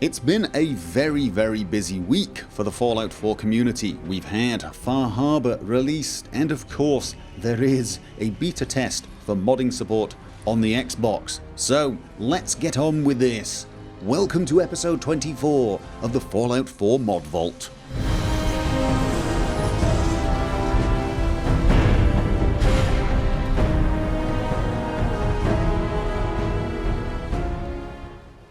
It's been a very busy week for the Fallout 4 community. We've had Far Harbor released, and of course there is a beta test for modding support on the Xbox. So let's get on with this. Welcome to episode 24 of the Fallout 4 Mod Vault.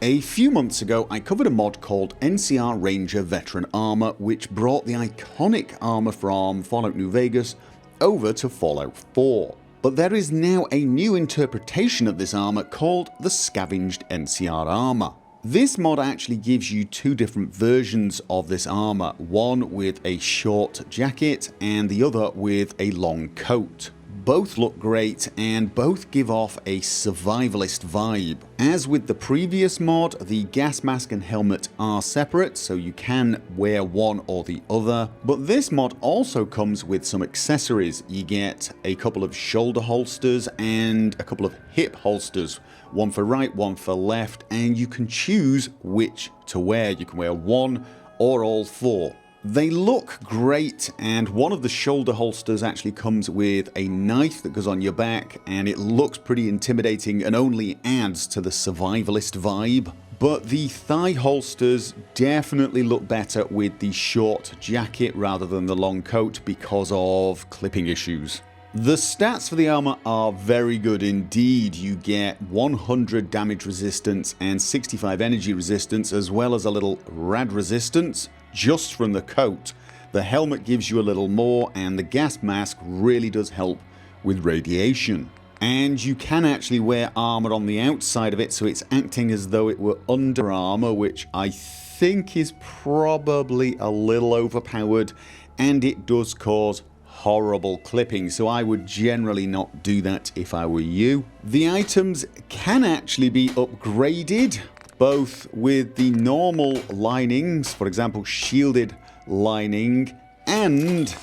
A few months ago I covered a mod called NCR Ranger Veteran Armor, which brought the iconic armor from Fallout New Vegas over to Fallout 4. But there is now a new interpretation of this armor called the Scavenged NCR Armor. This mod actually gives you two different versions of this armor, one with a short jacket and the other with a long coat. Both look great and both give off a survivalist vibe. As with the previous mod, the gas mask and helmet are separate, so you can wear one or the other. But this mod also comes with some accessories. You get a couple of shoulder holsters and a couple of hip holsters. One for right, one for left, and you can choose which to wear. You can wear one or all four. They look great, and one of the shoulder holsters actually comes with a knife that goes on your back, and it looks pretty intimidating and only adds to the survivalist vibe. But the thigh holsters definitely look better with the short jacket rather than the long coat because of clipping issues. The stats for the armor are very good indeed. You get 100 damage resistance and 65 energy resistance, as well as a little rad resistance just from the coat. The helmet gives you a little more, and the gas mask really does help with radiation. And you can actually wear armor on the outside of it, so it's acting as though it were under armor, which I think is probably a little overpowered, and it does cause horrible clipping, so I would generally not do that if I were you. The items can actually be upgraded, both with the normal linings, for example shielded lining, and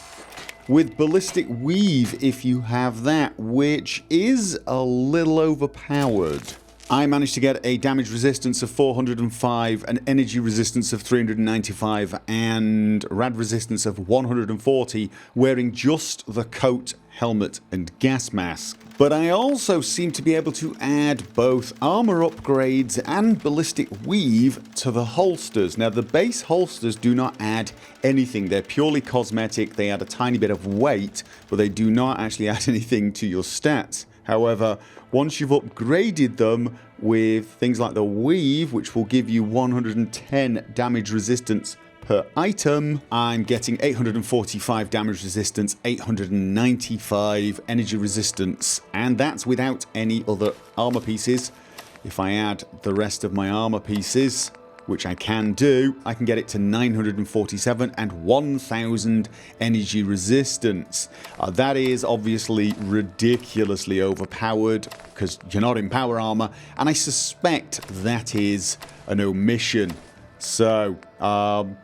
with ballistic weave if you have that, which is a little overpowered. I managed to get a damage resistance of 405, an energy resistance of 395, and rad resistance of 140 wearing just the coat, helmet and gas mask. But I also seem to be able to add both armor upgrades and ballistic weave to the holsters. Now the base holsters do not add anything, they're purely cosmetic. They add a tiny bit of weight, but they do not actually add anything to your stats. However, once you've upgraded them with things like the weave, which will give you 110 damage resistance per item, I'm getting 845 damage resistance, 895 energy resistance, and that's without any other armor pieces. If I add the rest of my armor pieces, which I can do, I can get it to 947 and 1000 energy resistance. That is obviously ridiculously overpowered because you're not in power armor, and I suspect that is an omission. So,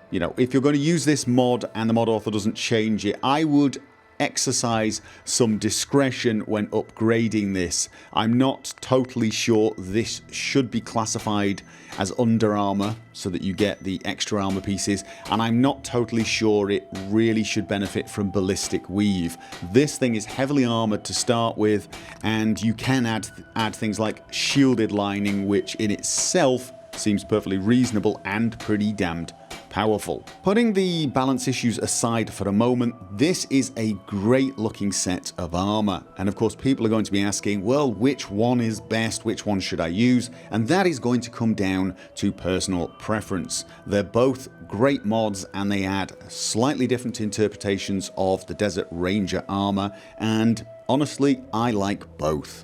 you know, if you're going to use this mod and the mod author doesn't change it, I would exercise some discretion when upgrading this. I'm not totally sure this should be classified as under armor so that you get the extra armor pieces, and I'm not totally sure it really should benefit from ballistic weave. This thing is heavily armored to start with, and you can add things like shielded lining, which in itself seems perfectly reasonable and pretty damned powerful. Putting the balance issues aside for a moment, this is a great looking set of armor, and of course people are going to be asking, well, which one is best, which one should I use? And that is going to come down to personal preference. They're both great mods and they add slightly different interpretations of the Desert Ranger armor, and honestly I like both.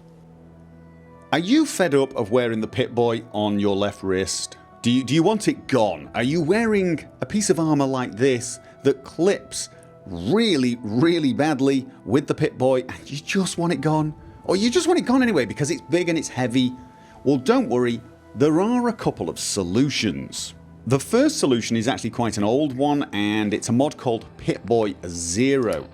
Are you fed up of wearing the Pipboy on your left wrist? Do you want it gone? Are you wearing a piece of armor like this that clips really badly with the Pipboy and you just want it gone? Or you just want it gone anyway because it's big and it's heavy? Well, don't worry, there are a couple of solutions. The first solution is actually quite an old one, and it's a mod called Pipboy Zero.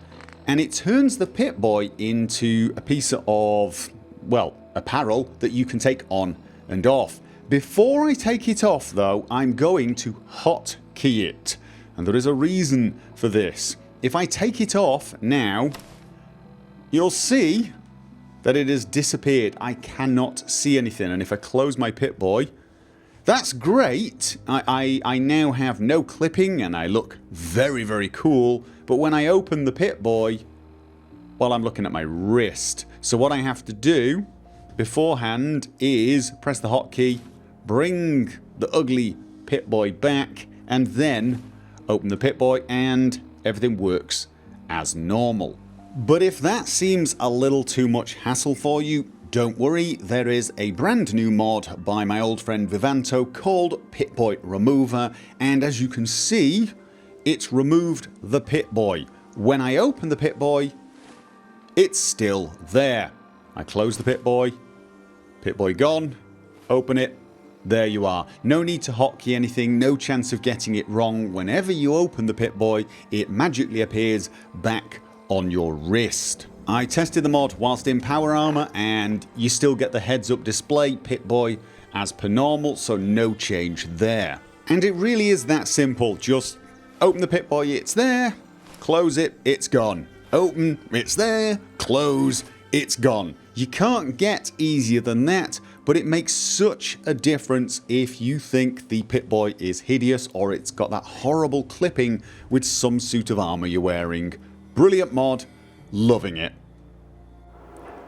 And it turns the Pipboy into a piece of, well, apparel that you can take on and off. Before I take it off though, I'm going to hotkey it. And there is a reason for this. If I take it off now, you'll see that it has disappeared. I cannot see anything. And if I close my Pip-Boy, that's great. I now have no clipping and I look very, very cool. But when I open the Pip-Boy, well, I'm looking at my wrist. So what I have to do beforehand is press the hotkey, bring the ugly Pip-Boy back, and then open the Pip-Boy and everything works as normal. But if that seems a little too much hassle for you, don't worry, there is a brand new mod by my old friend Vivanto called PipboyRemover, and as you can see, it's removed the Pip-Boy. When I open the Pip-Boy, it's still there. I close the Pip-Boy, Pip-Boy gone, open it, there you are. No need to hotkey anything, no chance of getting it wrong. Whenever you open the Pip-Boy, it magically appears back on your wrist. I tested the mod whilst in power armor and you still get the heads up display Pip-Boy as per normal, so no change there. And it really is that simple. Just open the Pip-Boy, it's there, close it, it's gone. Open, it's there, close, it's gone. You can't get easier than that, but it makes such a difference if you think the Pip-Boy is hideous or it's got that horrible clipping with some suit of armor you're wearing. Brilliant mod, loving it.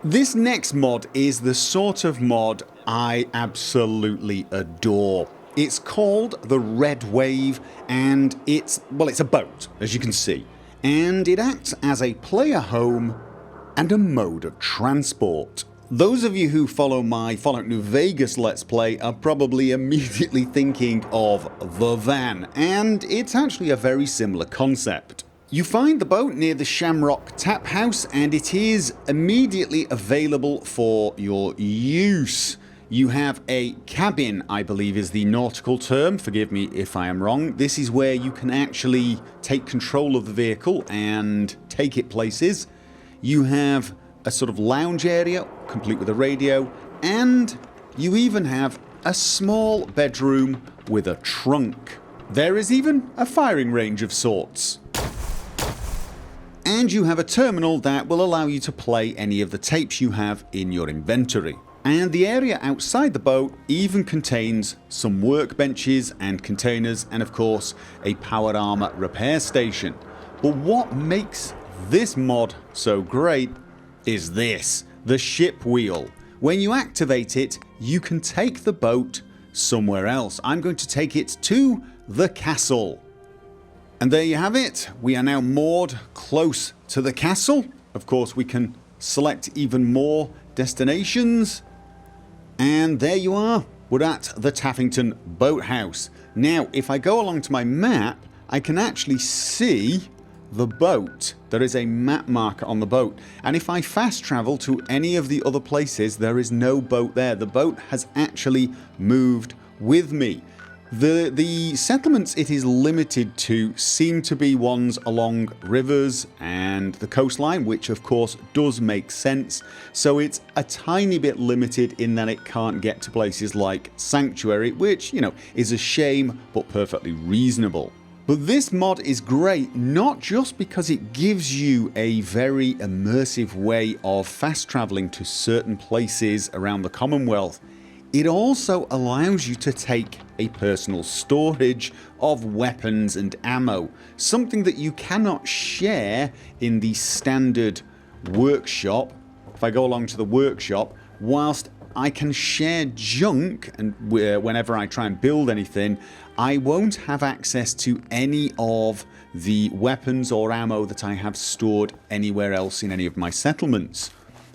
This next mod is the sort of mod I absolutely adore. It's called the Red Wave and it's a boat, as you can see. And it acts as a player home and a mode of transport. Those of you who follow my Fallout New Vegas Let's Play are probably immediately thinking of the van, and it's actually a very similar concept. You find the boat near the Shamrock Tap House and it is immediately available for your use. You have a cabin, I believe is the nautical term, forgive me if I am wrong. This is where you can actually take control of the vehicle and take it places. You have a sort of lounge area, complete with a radio, and you even have a small bedroom with a trunk. There is even a firing range of sorts. And you have a terminal that will allow you to play any of the tapes you have in your inventory. And the area outside the boat even contains some workbenches and containers and of course a powered armor repair station. But what makes this mod so great is this, the ship wheel. When you activate it, you can take the boat somewhere else. I'm going to take it to the castle. And there you have it. We are now moored close to the castle. Of course, we can select even more destinations. And there you are. We're at the Taffington Boathouse. Now, if I go along to my map, I can actually see the boat. There is a map marker on the boat. And if I fast travel to any of the other places, there is no boat there. The boat has actually moved with me. The settlements it is limited to seem to be ones along rivers and the coastline, which of course does make sense. So it's a tiny bit limited in that it can't get to places like Sanctuary, which, you know, is a shame but perfectly reasonable. But this mod is great not just because it gives you a very immersive way of fast travelling to certain places around the Commonwealth. It also allows you to take a personal storage of weapons and ammo, something that you cannot share in the standard workshop. If I go along to the workshop, whilst I can share junk and whenever I try and build anything, I won't have access to any of the weapons or ammo that I have stored anywhere else in any of my settlements.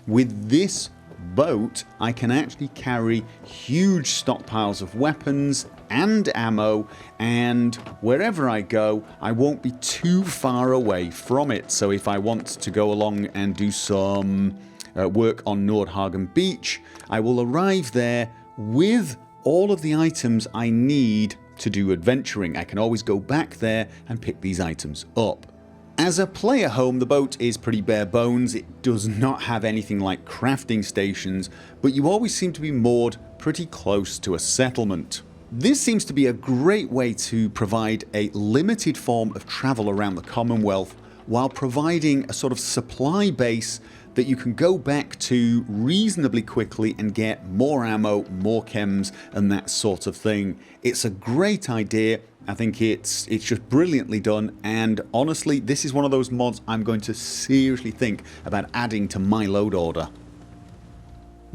With this boat, I can actually carry huge stockpiles of weapons and ammo, and wherever I go, I won't be too far away from it. So if I want to go along and do some work on Nordhagen Beach, I will arrive there with all of the items I need to do adventuring. I can always go back there and pick these items up. As a player home, the boat is pretty bare bones. It does not have anything like crafting stations, but you always seem to be moored pretty close to a settlement. This seems to be a great way to provide a limited form of travel around the Commonwealth while providing a sort of supply base that you can go back to reasonably quickly and get more ammo, more chems and that sort of thing. It's a great idea. I think it's just brilliantly done, and honestly this is one of those mods I'm going to seriously think about adding to my load order.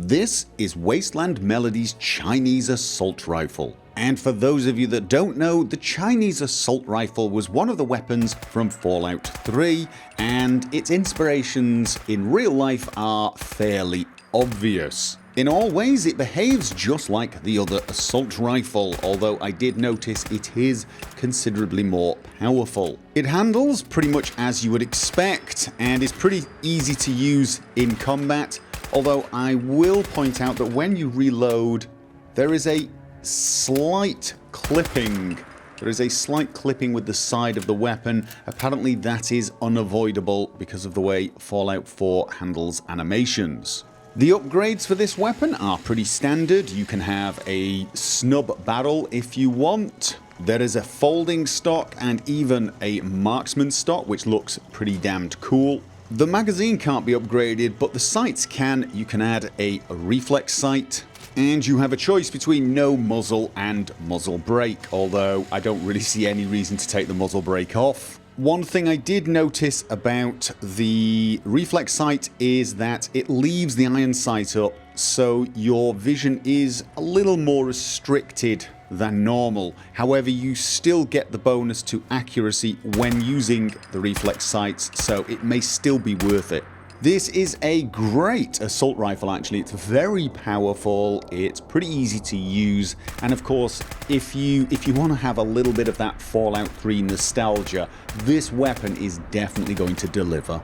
This is Wasteland Melody's Chinese Assault Rifle. And for those of you that don't know, the Chinese Assault Rifle was one of the weapons from Fallout 3, and its inspirations in real life are fairly obvious. In all ways it behaves just like the other assault rifle, although I did notice it is considerably more powerful. It handles pretty much as you would expect and is pretty easy to use in combat, although I will point out that when you reload there is a slight clipping. There is a slight clipping with the side of the weapon. Apparently that is unavoidable because of the way Fallout 4 handles animations. The upgrades for this weapon are pretty standard. You can have a snub barrel if you want. There is a folding stock and even a marksman stock, which looks pretty damned cool. The magazine can't be upgraded, but the sights can. You can add a reflex sight. And you have a choice between no muzzle and muzzle brake, although I don't really see any reason to take the muzzle brake off. One thing I did notice about the reflex sight is that it leaves the iron sight up, so your vision is a little more restricted than normal. However, you still get the bonus to accuracy when using the reflex sights, so it may still be worth it. This is a great assault rifle actually. It's very powerful, it's pretty easy to use, and of course if you want to have a little bit of that Fallout 3 nostalgia, this weapon is definitely going to deliver.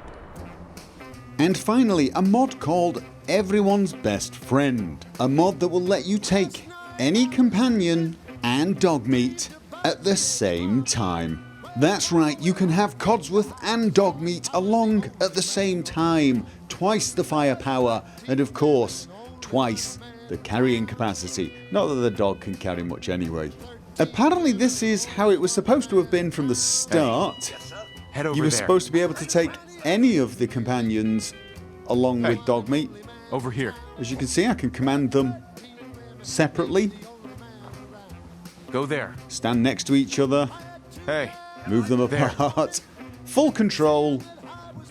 And finally, a mod called Everyone's Best Friend. A mod that will let you take any companion and Dogmeat at the same time. That's right, you can have Codsworth and Dogmeat along at the same time, twice the firepower, and of course, twice the carrying capacity. Not that the dog can carry much anyway. Apparently this is how it was supposed to have been from the start. Hey. Yes, head over you were there. supposed to be able to take any of the companions along with Dogmeat. Over here. As you can see, I can command them separately. Go there. Stand next to each other. Hey. Move them apart. Full control,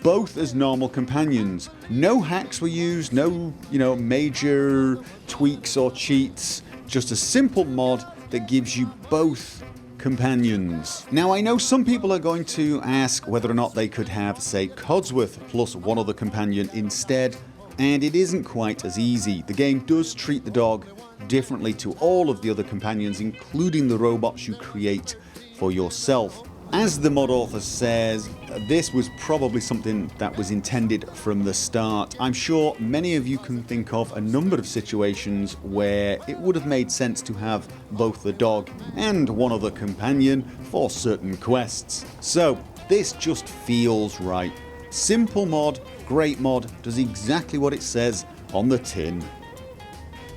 both as normal companions. No hacks were used, no, major tweaks or cheats. Just a simple mod that gives you both companions. Now I know some people are going to ask whether or not they could have, say, Codsworth plus one other companion instead, and it isn't quite as easy. The game does treat the dog differently to all of the other companions, including the robots you create for yourself. As the mod author says, this was probably something that was intended from the start. I'm sure many of you can think of a number of situations where it would have made sense to have both the dog and one other companion for certain quests. So this just feels right. Simple mod, great mod, does exactly what it says on the tin.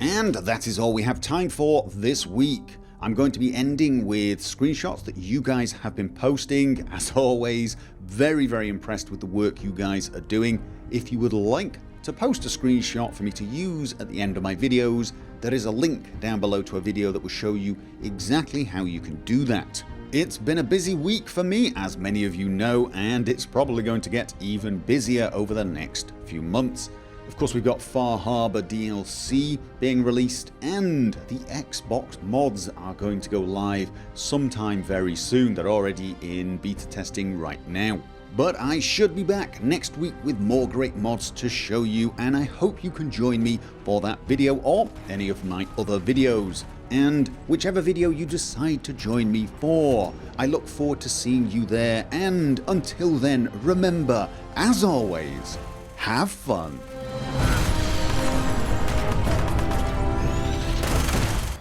And that is all we have time for this week. I'm going to be ending with screenshots that you guys have been posting. As always, very impressed with the work you guys are doing. If you would like to post a screenshot for me to use at the end of my videos, there is a link down below to a video that will show you exactly how you can do that. It's been a busy week for me, as many of you know, and it's probably going to get even busier over the next few months. Of course, we've got Far Harbor DLC being released, and the Xbox mods are going to go live sometime very soon. They're already in beta testing right now. But I should be back next week with more great mods to show you, and I hope you can join me for that video or any of my other videos. And whichever video you decide to join me for, I look forward to seeing you there, and until then, remember, as always, have fun.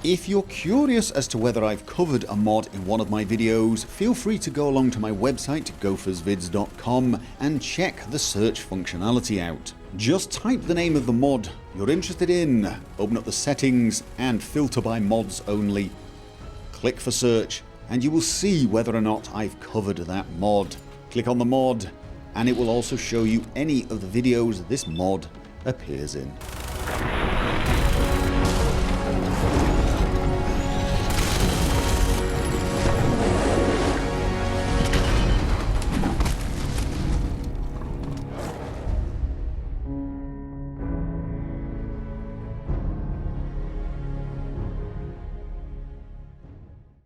If you're curious as to whether I've covered a mod in one of my videos, feel free to go along to my website gophersvids.com and check the search functionality out. Just type the name of the mod you're interested in, open up the settings and filter by mods only. Click for search and you will see whether or not I've covered that mod. Click on the mod and it will also show you any of the videos this mod appears in.